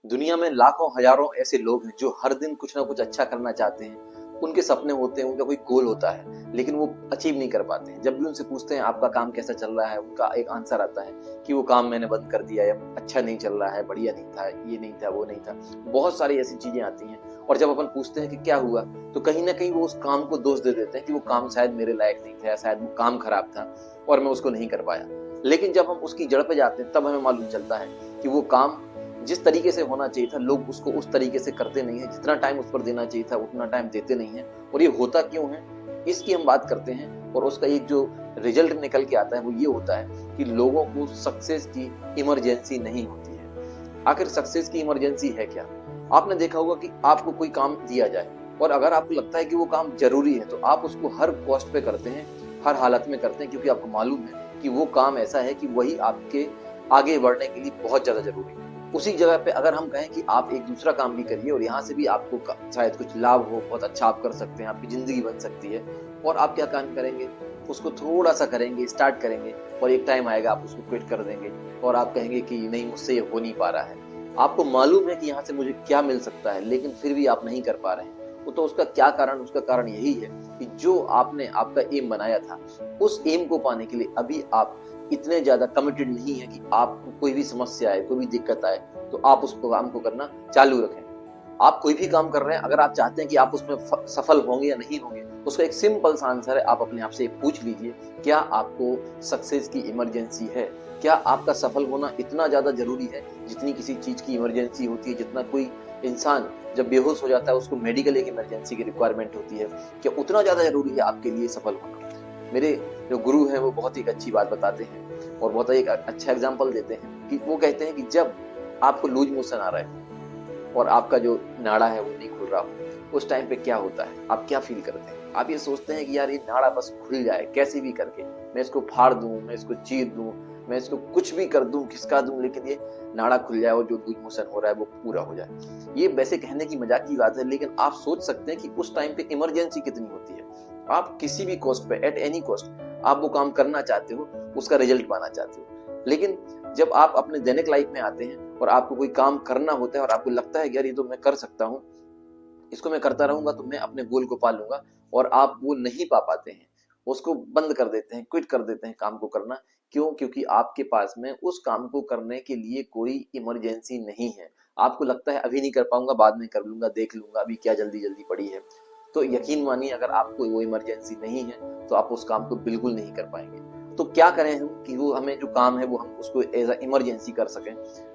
दुनिया में लाखों हजारों ऐसे लोग हैं जो हर दिन कुछ ना कुछ अच्छा करना चाहते हैं। उनके सपने होते हैं, उनका कोई गोल होता है, लेकिन वो अचीव नहीं कर पाते हैं। जब भी उनसे पूछते हैं आपका काम कैसा चल रहा है, उनका एक आंसर आता है कि वो काम मैंने बंद कर दिया, या अच्छा नहीं चल रहा है, बढ़िया नहीं था, ये नहीं था, वो नहीं था। बहुत सारी ऐसी चीजें आती हैं। और जब अपन पूछते हैं कि क्या हुआ, तो कहीं ना कहीं वो उस काम को दोष दे देते हैं कि वो काम शायद मेरे लायक नहीं था, या शायद वो काम खराब था और मैं उसको नहीं कर पाया। लेकिन जब हम उसकी जड़ पे जाते हैं, तब हमें मालूम चलता है कि वो काम जिस तरीके से होना चाहिए था, लोग उसको उस तरीके से करते नहीं है। जितना टाइम उस पर देना चाहिए था, उतना टाइम देते नहीं है। और ये होता क्यों है, इसकी हम बात करते हैं। और उसका एक जो रिजल्ट निकल के आता है वो ये होता है कि लोगों को सक्सेस की इमरजेंसी नहीं होती है। आखिर सक्सेस की इमरजेंसी है क्या? आपने देखा होगा कि आपको कोई काम दिया जाए, और अगर आपको लगता है कि वो काम जरूरी है, तो आप उसको हर कॉस्ट पे करते हैं, हर हालत में करते हैं, क्योंकि आपको मालूम है कि वो काम ऐसा है कि वही आपके आगे बढ़ने के लिए बहुत ज्यादा जरूरी है। उसी जगह पे अगर हम कहें कि आप एक दूसरा काम भी करिए और यहाँ से भी आपको शायद कुछ लाभ हो, बहुत अच्छा आप कर सकते हैं, आपकी जिंदगी बन सकती है, और आप क्या काम करेंगे, उसको थोड़ा सा करेंगे, स्टार्ट करेंगे, और एक टाइम आएगा आप उसको क्विट कर देंगे, और आप कहेंगे कि नहीं, मुझसे ये हो नहीं पा रहा है। आपको मालूम है कि यहाँ से मुझे क्या मिल सकता है, लेकिन फिर भी आप नहीं कर पा रहे हैं। तो उसका क्या कारण? उसका कारण यही है कि जो आपने आपका एम बनाया था, उस एम को पाने के लिए अभी आप इतने ज्यादा कमिटेड नहीं है कि आपको कोई भी समस्या आए, कोई भी दिक्कत आए, तो आप उस काम को करना चालू रखें। आप कोई भी काम कर रहे हैं, अगर आप चाहते हैं कि आप उसमें सफल होंगे या नहीं होंगे, उसका एक सिंपल सा आंसर है, आप अपने आप से पूछ लीजिए, क्या आपको सक्सेस की इमरजेंसी है? क्या आपका सफल होना इतना ज्यादा जरूरी है जितनी किसी चीज की इमरजेंसी होती है? जितना कोई इंसान जब बेहोश हो जाता है, उसको मेडिकल एक इमरजेंसी की रिक्वायरमेंट होती है, क्या उतना ज्यादा जरूरी है आपके लिए सफल होना? मेरे जो गुरु हैं वो बहुत ही अच्छी बात बताते हैं, और बहुत ही एक अच्छा एग्जाम्पल देते हैं कि वो कहते हैं कि जब आपको लूज मोशन आ रहा है और आपका जो नाड़ा है वो नहीं खुल रहा हो, उस टाइम पे क्या होता है, आप क्या फील करते हैं? आप ये सोचते हैं कि यार ये नाड़ा बस खुल जाए कैसे भी करके, मैं इसको फाड़ दूं, मैं इसको चीर दूं, मैं इसको कुछ भी कर दूं, खिसका दूं, लेकिन ये नाड़ा खुल जाए और जो लूज मोशन हो रहा है वो पूरा हो जाए। ये वैसे कहने की मजाक की बात है, लेकिन आप सोच सकते हैं कि उस टाइम पे इमरजेंसी कितनी होती है। आप किसी भी कॉस्ट पे, एट एनी कॉस्ट, आप वो काम करना चाहते हो, उसका रिजल्ट पाना चाहते हो। लेकिन जब आप अपने दैनिक लाइफ में आते हैं और आपको कोई काम करना होता है, और आपको लगता है कि यार ये तो मैं कर सकता हूँ, इसको मैं करता रहूंगा तो मैं अपने गोल को पा लूंगा, और आप वो नहीं पा पाते हैं, उसको बंद कर देते हैं, क्विट कर देते हैं काम को करना। क्यों? क्योंकि आपके पास में उस काम को करने के लिए कोई इमरजेंसी नहीं है। आपको लगता है अभी नहीं कर पाऊंगा, बाद में कर लूंगा, देख लूंगा, अभी क्या जल्दी जल्दी पड़ी है। तो यकीन मानिए, अगर आपको वो इमरजेंसी नहीं है तो आप उस काम को बिल्कुल नहीं कर पाएंगे। तो क्या करें हम कि वो हमें जो काम है वो हम उसको एज अ इमरजेंसी कर सकें?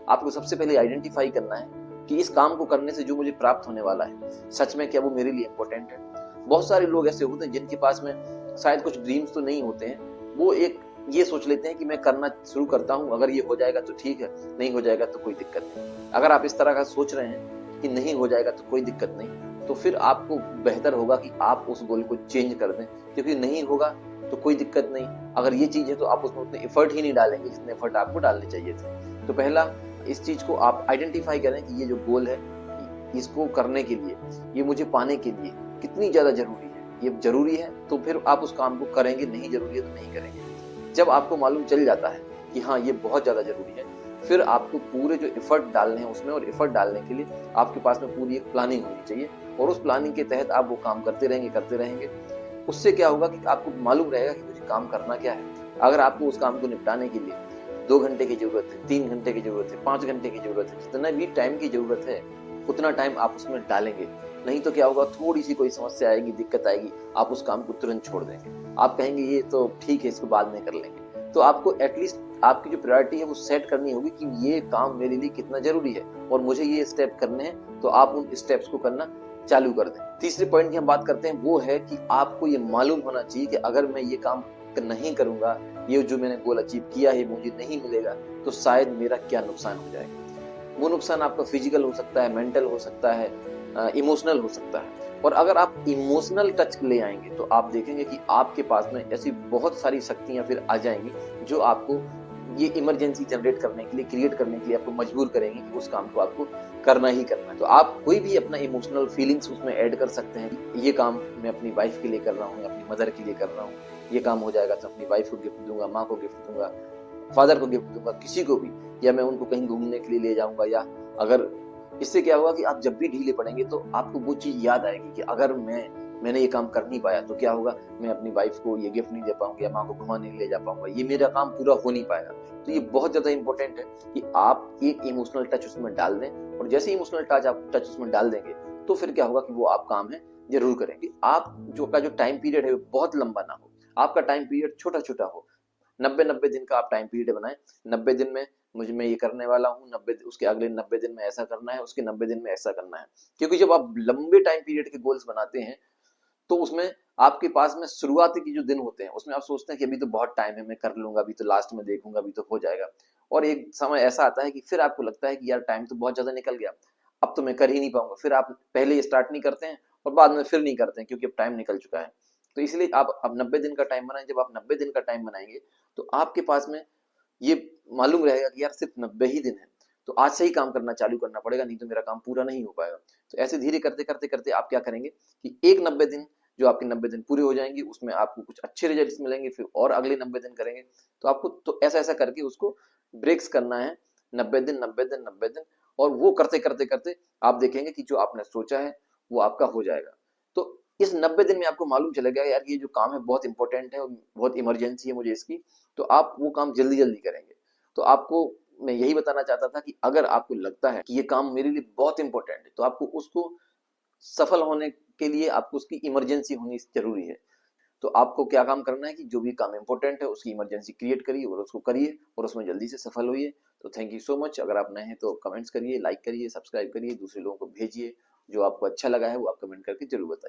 आपको सबसे पहले आइडेंटिफाई करना है कि इस काम को करने से जो मुझे प्राप्त होने वाला है, सच में क्या वो मेरे लिए इम्पोर्टेंट है? बहुत सारे लोग ऐसे होते हैं जिनके पास में शायद कुछ ड्रीम्स तो नहीं होते हैं, वो एक ये सोच लेते हैं कि मैं करना शुरू करता हूँ, अगर ये हो जाएगा तो ठीक है, नहीं हो जाएगा तो कोई दिक्कत नहीं। अगर आप इस तरह का सोच रहे हैं कि नहीं हो जाएगा तो कोई दिक्कत नहीं, तो फिर आपको बेहतर होगा कि आप उस गोल को चेंज कर दें, क्योंकि नहीं होगा तो कोई दिक्कत नहीं। अगर ये चीज है तो आप उसमें उतने एफर्ट ही नहीं डालेंगे जितने एफर्ट आपको डालने चाहिए थे। तो पहला, इस चीज को आप आइडेंटिफाई करें कि ये जो गोल है, इसको करने के लिए, ये मुझे पाने के लिए कितनी ज्यादा जरूरी है। ये जरूरी है तो फिर आप उस काम को करेंगे, नहीं जरूरी है तो नहीं करेंगे। जब आपको मालूम चल जाता है कि हाँ ये बहुत ज्यादा जरूरी है, फिर आपको पूरे जो एफर्ट डालने हैं उसमें, और एफर्ट डालने के लिए आपके पास में पूरी एक प्लानिंग होनी चाहिए, और उस प्लानिंग के तहत आप वो काम करते रहेंगे, करते रहेंगे। उससे क्या होगा कि आपको मालूम रहेगा कि मुझे काम करना क्या है। अगर आपको उस काम को निपटाने के लिए 2 घंटे की जरूरत है, 3 घंटे की जरूरत है, 5 घंटे की जरूरत है, जितना भी टाइम की जरूरत है उतना टाइम आप उसमें डालेंगे। नहीं तो क्या होगा, थोड़ी सी कोई समस्या आएगी, दिक्कत आएगी, आप उस काम को तुरंत छोड़ देंगे। आप कहेंगे ये तो ठीक है, इसको बाद में कर लेंगे। तो आपको एटलीस्ट आपकी जो प्रायोरिटी है वो सेट करनी होगी कि ये काम मेरे लिए कितना जरूरी है और मुझे ये स्टेप करने हैं, तो आप उन स्टेप्स को करना चालू कर दें। तीसरे पॉइंट की हम बात करते हैं, वो है कि आपको ये मालूम होना चाहिए कि अगर मैं ये काम नहीं करूंगा, ये जो मैंने गोल अचीव किया है मुझे नहीं मिलेगा, तो शायद मेरा क्या नुकसान हो जाएगा। वो नुकसान आपका फिजिकल हो सकता है, मेंटल हो सकता है, इमोशनल हो सकता है। और अगर आप इमोशनल टच ले आएंगे तो आप देखेंगे कि आपके पास में ऐसी बहुत सारी शक्तियां फिर आ जाएंगी जो आपको ये इमरजेंसी जनरेट करने के लिए, क्रिएट करने के लिए आपको मजबूर करेंगे कि उस काम को आपको करना ही करना है। तो आप कोई भी अपना इमोशनल फीलिंग्स उसमें ऐड कर सकते हैं। ये काम मैं अपनी वाइफ के लिए कर रहा हूँ, अपनी मदर के लिए कर रहा हूँ, ये काम हो जाएगा तो अपनी वाइफ को गिफ्ट दूंगा, माँ को गिफ्ट दूंगा, फादर को गिफ्ट दूंगा, किसी को भी, या मैं उनको कहीं घूमने के लिए ले जाऊंगा, या अगर इससे क्या होगा कि आप जब भी ढीले पड़ेंगे तो आपको वो चीज याद आएगी कि अगर मैंने ये काम कर नहीं पाया तो क्या होगा, मैं अपनी वाइफ को ये गिफ्ट नहीं दे पाऊंगा या माँ को घुमाने नहीं ले जा पाऊंगा, ये मेरा काम पूरा हो नहीं पाएगा। तो ये बहुत ज्यादा इंपॉर्टेंट है कि आप एक इमोशनल टच उसमें डाल दें, और जैसे इमोशनल टच उसमें डाल देंगे तो फिर क्या होगा कि वो आप काम है जरूर करेंगे। आप जो टाइम पीरियड है वो बहुत लंबा ना हो, आपका टाइम पीरियड छोटा छोटा हो। 90-90 दिन का आप टाइम पीरियड बनाएं। 90 दिन में मुझे मैं ये करने वाला हूँ, 90 उसके अगले 90 दिन में ऐसा करना है, उसके 90 दिन में ऐसा करना है। क्योंकि जब आप लंबे टाइम पीरियड के गोल्स बनाते हैं तो उसमें आपके पास में शुरुआती के जो दिन होते हैं उसमें आप सोचते हैं कि अभी तो बहुत टाइम है, मैं कर लूंगा, अभी तो लास्ट में देखूंगा, अभी तो हो जाएगा। और एक समय ऐसा आता है कि फिर आपको लगता है कि यार टाइम तो बहुत ज्यादा निकल गया, अब तो मैं कर ही नहीं पाऊंगा। फिर आप पहले स्टार्ट नहीं करते हैं और बाद में फिर नहीं करते हैं क्योंकि अब टाइम निकल चुका है। तो इसलिए आप अब 90 दिन का टाइम बनाएं। जब आप 90 दिन का टाइम बनाएंगे तो आपके पास में ये मालूम रहेगा कि यार सिर्फ 90 ही दिन है, तो आज से ही काम करना चालू करना पड़ेगा, नहीं तो मेरा काम पूरा नहीं हो पाएगा। तो ऐसे धीरे करते करते करते आप क्या करेंगे कि एक 90 दिन, जो आपके 90 दिन पूरे हो जाएंगे उसमें आपको कुछ अच्छे रिजल्ट्स मिलेंगे, फिर और अगले 90 दिन करेंगे। तो आपको तो ऐसा ऐसा करके उसको ब्रेक्स करना है, 90 दिन 90 दिन 90 दिन। और वो करते करते करते आप देखेंगे कि जो आपने सोचा है वो आपका हो जाएगा। तो इस 90 दिन में आपको मालूम चलेगा यार ये जो काम है बहुत इंपॉर्टेंट है और बहुत इमरजेंसी है मुझे इसकी, तो आप वो काम जल्दी जल्दी करेंगे। तो आपको मैं यही बताना चाहता था कि अगर आपको लगता है कि ये काम मेरे लिए बहुत इंपॉर्टेंट है तो आपको उसको सफल होने के लिए आपको उसकी इमरजेंसी होनी जरूरी है। तो आपको क्या काम करना है कि जो भी काम इंपॉर्टेंट है उसकी इमरजेंसी क्रिएट करिए और उसको करिए और उसमें जल्दी से सफल होइए। तो थैंक यू सो मच। अगर आप नए हैं तो कमेंट्स करिए, लाइक करिए, सब्सक्राइब करिए, दूसरे लोगों को भेजिए। जो आपको अच्छा लगा है वो आप कमेंट करके जरूर बताइए।